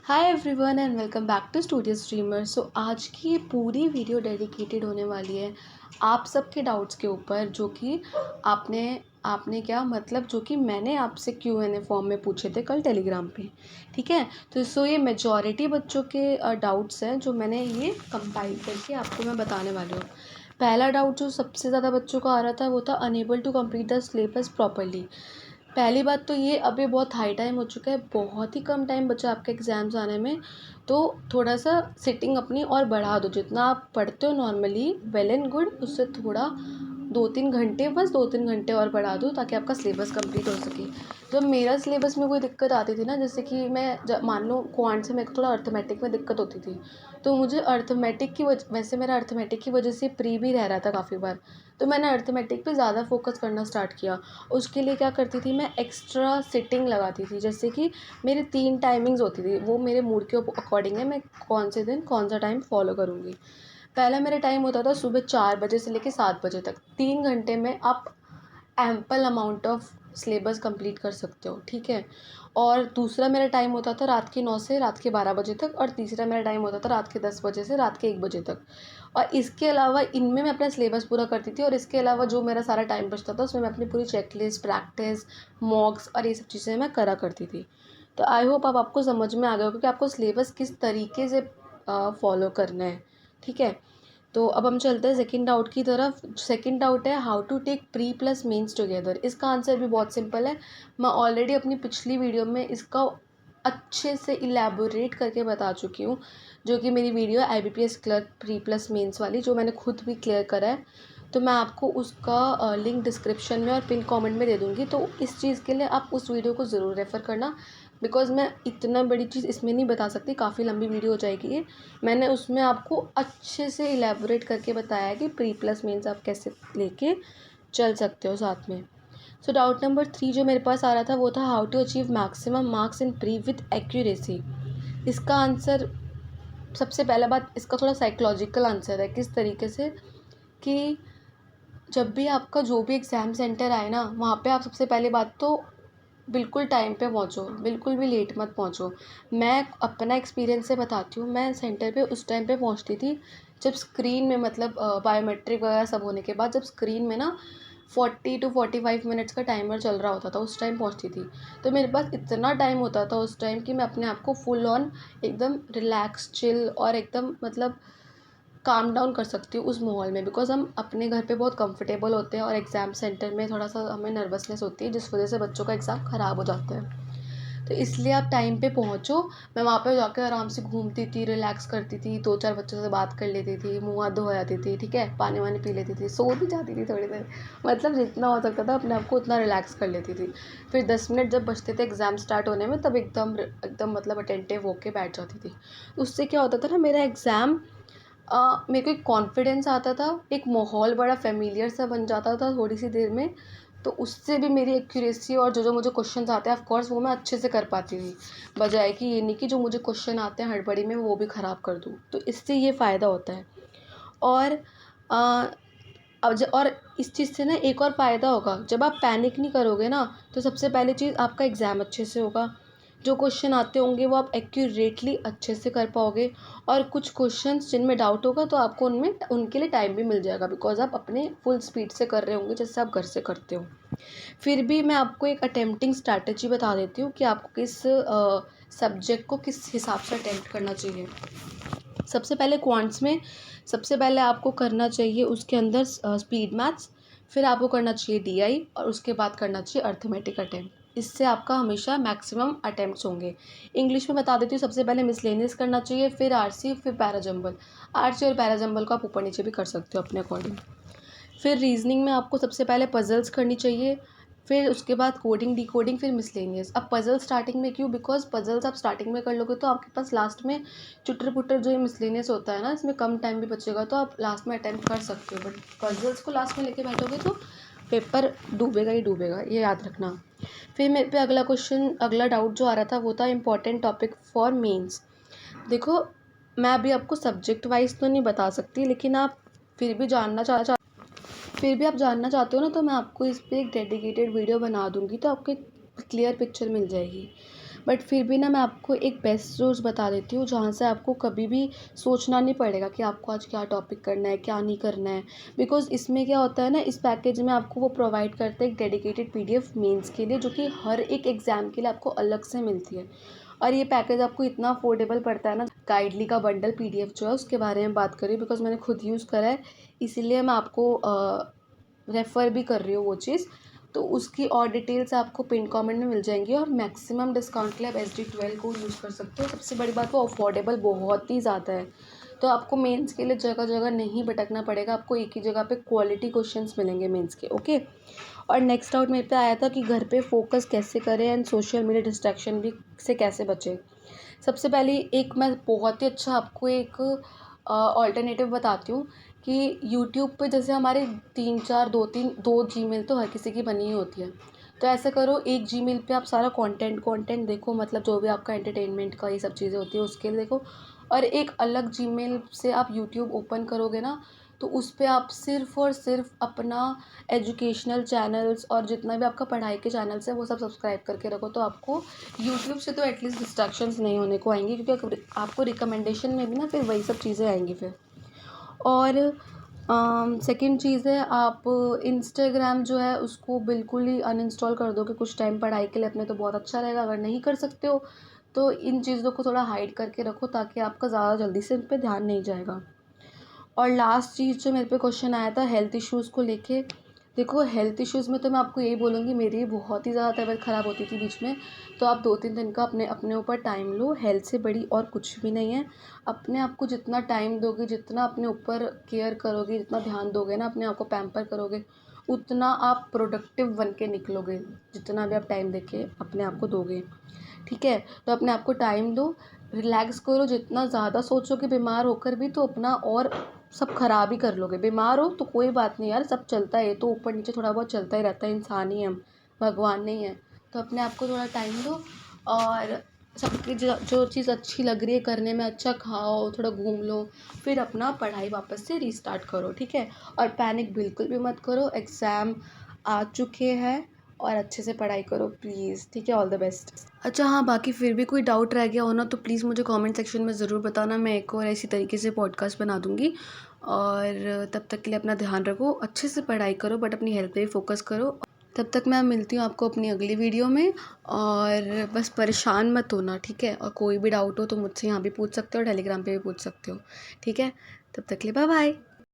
Hi everyone and welcome back to studio streamer. So आज की ये पूरी वीडियो डेडिकेटेड होने वाली है आप सबके डाउट्स के ऊपर, जो कि आपने आपने क्या मतलब जो कि मैंने आपसे Q&A फॉर्म में पूछे थे कल टेलीग्राम पे। ठीक है, तो ये मेजॉरिटी बच्चों के डाउट्स हैं जो मैंने ये कंपाइल करके आपको मैं बताने वाली हूँ। पहला डाउट जो सबसे ज़्यादा बच्चों का आ रहा था वो था unable to complete the syllabus properly. पहली बात तो ये अभी बहुत हाई टाइम हो चुका है, बहुत ही कम टाइम बचा आपके एग्ज़ाम्स आने में। तो थोड़ा सा सिटिंग अपनी और बढ़ा दो, जितना आप पढ़ते हो नॉर्मली वेल एंड गुड, उससे थोड़ा 2-3 घंटे, बस 2-3 घंटे और बढ़ा दो ताकि आपका सिलेबस कंप्लीट हो सके। जब मेरा सिलेबस में कोई दिक्कत आती थी ना, जैसे कि मैं मान लो क्वांट से मेरे को थोड़ा अर्थमेटिक में दिक्कत होती थी, तो मुझे अर्थमेटिक की वैसे मेरा अर्थमेटिक की वजह से प्री भी रह रहा था काफ़ी बार, तो मैंने अर्थमेटिक पे ज़्यादा फोकस करना स्टार्ट किया। उसके लिए क्या करती थी, मैं एक्स्ट्रा सिटिंग लगाती थी, जैसे कि मेरी 3 टाइमिंग्स होती थी, वो मेरे मूड के अकॉर्डिंग है मैं कौन से दिन कौन सा टाइम फॉलो करूँगी। पहला मेरा टाइम होता था सुबह 4 बजे से लेकर 7 बजे तक। 3 घंटे में आप ample amount of syllabus complete कर सकते हो, ठीक है। और दूसरा मेरा टाइम होता था रात के 9 से रात के 12 बजे तक, और तीसरा मेरा टाइम होता था रात के 10 बजे से रात के 1 बजे तक। और इसके अलावा इनमें मैं अपना सिलेबस पूरा करती थी, और इसके अलावा जो मेरा सारा टाइम बचता था उसमें मैं अपनी पूरी चेकलिस्ट, प्रैक्टिस, मॉक्स और ये सब चीज़ें मैं करा करती थी। तो आई होप अब आपको समझ में आ गया होगा कि आपको सिलेबस किस तरीके से फॉलो करना है, ठीक है। तो अब हम चलते हैं सेकंड डाउट की तरफ। सेकंड डाउट है how to take pre plus mains together. इसका आंसर भी बहुत सिंपल है, मैं ऑलरेडी अपनी पिछली वीडियो में इसका अच्छे से इलेबोरेट करके बता चुकी हूँ, जो कि मेरी वीडियो है IBPS clerk pre plus mains वाली, जो मैंने खुद भी क्लियर करा है। तो मैं आपको उसका लिंक डिस्क्रिप्शन में और पिन कमेंट में दे दूँगी, तो इस चीज़ के लिए आप उस वीडियो को ज़रूर रेफ़र करना, बिकॉज़ मैं इतना बड़ी चीज़ इसमें नहीं बता सकती, काफ़ी लंबी वीडियो हो जाएगी ये। मैंने उसमें आपको अच्छे से इलेबोरेट करके बताया है कि प्री प्लस मेंस आप कैसे लेके चल सकते हो साथ में। सो डाउट नंबर 3 जो मेरे पास आ रहा था वो था how to achieve maximum marks in pre with accuracy. इसका आंसर, सबसे पहला बात, इसका थोड़ा साइकोलॉजिकल आंसर है। किस तरीके से कि जब भी आपका जो भी एग्ज़ाम सेंटर आए ना, वहाँ पे आप सबसे पहली बात तो बिल्कुल टाइम पे पहुँचो, बिल्कुल भी लेट मत पहुँचो। मैं अपना एक्सपीरियंस से बताती हूँ, मैं सेंटर पे उस टाइम पे पहुँचती थी जब स्क्रीन में मतलब बायोमेट्रिक वगैरह सब होने के बाद, जब स्क्रीन में ना 40 to 45 मिनट्स का टाइमर चल रहा होता था, उस टाइम पहुँचती थी। तो मेरे पास इतना टाइम होता था उस टाइम कि मैं अपने आप को फुल ऑन एकदम रिलैक्स, चिल और एकदम मतलब काम डाउन कर सकती हूँ उस माहौल में, बिकॉज़ हम अपने घर पे बहुत कंफर्टेबल होते हैं और एग्ज़ाम सेंटर में थोड़ा सा हमें नर्वसनेस होती है, जिस वजह से बच्चों का एग्ज़ाम ख़राब हो जाता है। तो इसलिए आप टाइम पे पहुँचो। मैं वहाँ पे जाकर आराम से घूमती थी, रिलैक्स करती थी, 2-4 बच्चों से बात कर लेती थी, मुँह हाथ धो आती थी, ठीक है, पानी वानी पी लेती थी, सो भी जाती थी थोड़ी देर, मतलब जितना हो सकता था अपने आप को उतना रिलैक्स कर लेती थी। फिर 10 मिनट जब बचते थे एग्ज़ाम स्टार्ट होने में, तब एकदम एकदम मतलब अटेंटिव होके बैठ जाती थी। उससे क्या होता था ना, मेरा एग्ज़ाम मेरे को एक कॉन्फिडेंस आता था, एक माहौल बड़ा फ़ैमिलियर सा बन जाता था थोड़ी सी देर में। तो उससे भी मेरी एक्यूरेसी और जो जो मुझे क्वेश्चंस आते हैं ऑफ कोर्स वो मैं अच्छे से कर पाती थी, बजाय कि ये नहीं कि जो मुझे क्वेश्चन आते हैं हड़बड़ी में वो भी ख़राब कर दूँ। तो इससे ये फ़ायदा होता है। और अ, और इस चीज़ से ना एक और फ़ायदा होगा, जब आप पैनिक नहीं करोगे ना, तो सबसे पहली चीज़ आपका एग्ज़ाम अच्छे से होगा। जो क्वेश्चन आते होंगे वो आप एक्यूरेटली अच्छे से कर पाओगे, और कुछ क्वेश्चंस जिनमें डाउट होगा तो आपको उनमें उनके लिए टाइम भी मिल जाएगा, बिकॉज़ आप अपने फुल स्पीड से कर रहे होंगे जैसे आप घर से करते हो। फिर भी मैं आपको एक अटेम्प्टिंग स्ट्रैटेजी बता देती हूँ कि आपको किस सब्जेक्ट को किस हिसाब से अटेम्प्ट करना चाहिए। सबसे पहले क्वांट्स में सबसे पहले आपको करना चाहिए उसके अंदर स्पीड मैथ्स, फिर आपको करना चाहिए DI, और उसके बाद करना चाहिए अर्थमेटिक अटेम्प्ट। इससे आपका हमेशा मैक्सिमम अटेम्प्ट्स होंगे। इंग्लिश में बता देती हूँ, सबसे पहले मिसलेनियस करना चाहिए, फिर RC, फिर पैराजंबल। RC और पैराजंबल को आप ऊपर नीचे भी कर सकते हो अपने अकॉर्डिंग। फिर रीजनिंग में आपको सबसे पहले पजल्स करनी चाहिए, फिर उसके बाद कोडिंग, डिकोडिंग, फिर मिसलेनियस। अब पजल स्टार्टिंग में क्यों, बिकॉज पजल्स आप स्टार्टिंग में कर लोगे तो आपके पास लास्ट में चुटर पुटर जो ये मिसलेनियस होता है ना, इसमें कम टाइम भी बचेगा, तो आप लास्ट में अटेम्प्ट कर सकते हो। बट पजल्स को लास्ट में लेके बैठोगे तो पेपर डूबेगा ही डूबेगा, ये याद रखना। फिर मेरे पे अगला क्वेश्चन, अगला डाउट जो आ रहा था वो था इंपॉर्टेंट टॉपिक फॉर मेंस। देखो, मैं अभी आपको सब्जेक्ट वाइज तो नहीं बता सकती, लेकिन आप फिर भी जानना चाहते हो ना, तो मैं आपको इस पे एक डेडिकेटेड वीडियो बना दूँगी, तो आपको एक क्लियर पिक्चर मिल जाएगी। बट फिर भी ना मैं आपको एक बेस्ट सोर्स बता देती हूँ जहाँ से आपको कभी भी सोचना नहीं पड़ेगा कि आपको आज क्या टॉपिक करना है, क्या नहीं करना है। बिकॉज़ इसमें क्या होता है ना, इस पैकेज में आपको वो प्रोवाइड करते हैं एक डेडिकेटेड पीडीएफ मेंस के लिए, जो कि हर एक एग्ज़ाम के लिए आपको अलग से मिलती है। और ये पैकेज आपको इतना अफोर्डेबल पड़ता है ना। गाइडली का बंडल पीडीएफ जो है उसके बारे में बात करी, बिकॉज़ मैंने खुद यूज़ करा है, इसीलिए मैं आपको रेफ़र भी कर रही हूँ वो चीज़। तो उसकी और डिटेल्स आपको पिन कमेंट में मिल जाएंगी, और मैक्सिमम डिस्काउंट के लिए आप SD12 कोड यूज़ कर सकते हो। सबसे बड़ी बात, वो अफोर्डेबल बहुत ही ज़्यादा है। तो आपको मेंस के लिए जगह जगह नहीं भटकना पड़ेगा, आपको एक ही जगह पे क्वालिटी क्वेश्चंस मिलेंगे मेंस के। ओके। और नेक्स्ट डाउट मेरे पे आया था कि घर पे फोकस कैसे करें एंड सोशल मीडिया डिस्ट्रैक्शन भी से कैसे बचें। सबसे पहले एक मैं बहुत ही अच्छा आपको एक ऑल्टरनेटिव बताती हूँ कि यूट्यूब पे जैसे हमारे 3-4 दो जीमेल तो हर किसी की बनी ही होती है। तो ऐसा करो, एक जीमेल पे आप सारा कंटेंट देखो, मतलब जो भी आपका एंटरटेनमेंट का ये सब चीज़ें होती है उसके लिए देखो। और एक अलग जीमेल से आप यूट्यूब ओपन करोगे ना, तो उस पे आप सिर्फ़ और सिर्फ अपना एजुकेशनल चैनल्स और जितना भी आपका पढ़ाई के चैनल्स है वो सब सब्सक्राइब करके रखो। तो आपको यूट्यूब से तो एटलीस्ट डिस्ट्रैक्शंस नहीं होने को आएंगी, क्योंकि आपको रिकमेंडेशन में भी ना फिर वही सब चीज़ें आएंगी फिर। और सेकंड चीज़ है, आप इंस्टाग्राम जो है उसको बिल्कुल ही अनइंस्टॉल कर दो कि कुछ टाइम पढ़ाई के लिए अपने, तो बहुत अच्छा रहेगा। अगर नहीं कर सकते हो तो इन चीज़ों को थोड़ा हाइड करके रखो, ताकि आपका ज़्यादा जल्दी से इन पर ध्यान नहीं जाएगा। और लास्ट चीज़ जो मेरे पे क्वेश्चन आया था हेल्थ इश्यूज़ को लेके, देखो हेल्थ इश्यूज़ में तो मैं आपको यही बोलूँगी, मेरी बहुत ही ज़्यादा तबीयत ख़राब होती थी बीच में। तो आप 2-3 दिन का अपने अपने ऊपर टाइम लो, हेल्थ से बड़ी और कुछ भी नहीं है। अपने आप को जितना टाइम दोगे, जितना अपने ऊपर केयर करोगे, जितना ध्यान दोगे ना, अपने आप को पैम्पर करोगे, उतना आप प्रोडक्टिव बन के निकलोगे, जितना भी आप टाइम देके अपने आप को दोगे। ठीक है? तो अपने आप को टाइम दो, रिलैक्स करो। जितना ज़्यादा सोचोगे बीमार होकर भी, तो अपना और सब ख़राब ही कर लोगे। बीमार हो तो कोई बात नहीं यार, सब चलता है, ये तो ऊपर नीचे थोड़ा बहुत चलता ही रहता है, इंसान ही हम, भगवान नहीं है। तो अपने आप को थोड़ा टाइम दो, और सबकी जो चीज़ अच्छी लग रही है करने में, अच्छा खाओ, थोड़ा घूम लो, फिर अपना पढ़ाई वापस से रीस्टार्ट करो। ठीक है? और पैनिक बिल्कुल भी मत करो, एग्ज़ाम आ चुके हैं, और अच्छे से पढ़ाई करो प्लीज़। ठीक है? All the best. अच्छा हाँ, बाकी फिर भी कोई डाउट रह गया हो ना, तो प्लीज़ मुझे कमेंट सेक्शन में ज़रूर बताना, मैं एक और ऐसी तरीके से पॉडकास्ट बना दूँगी। और तब तक के लिए अपना ध्यान रखो, अच्छे से पढ़ाई करो, बट अपनी हेल्थ पे भी फोकस करो। तब तक मैं मिलती हूँ आपको अपनी अगली वीडियो में। और बस परेशान मत होना, ठीक है? और कोई भी डाउट हो तो मुझसे यहाँ भी पूछ सकते हो, टेलीग्राम पे भी पूछ सकते हो। ठीक है? तब तक के लिए बाय बाय।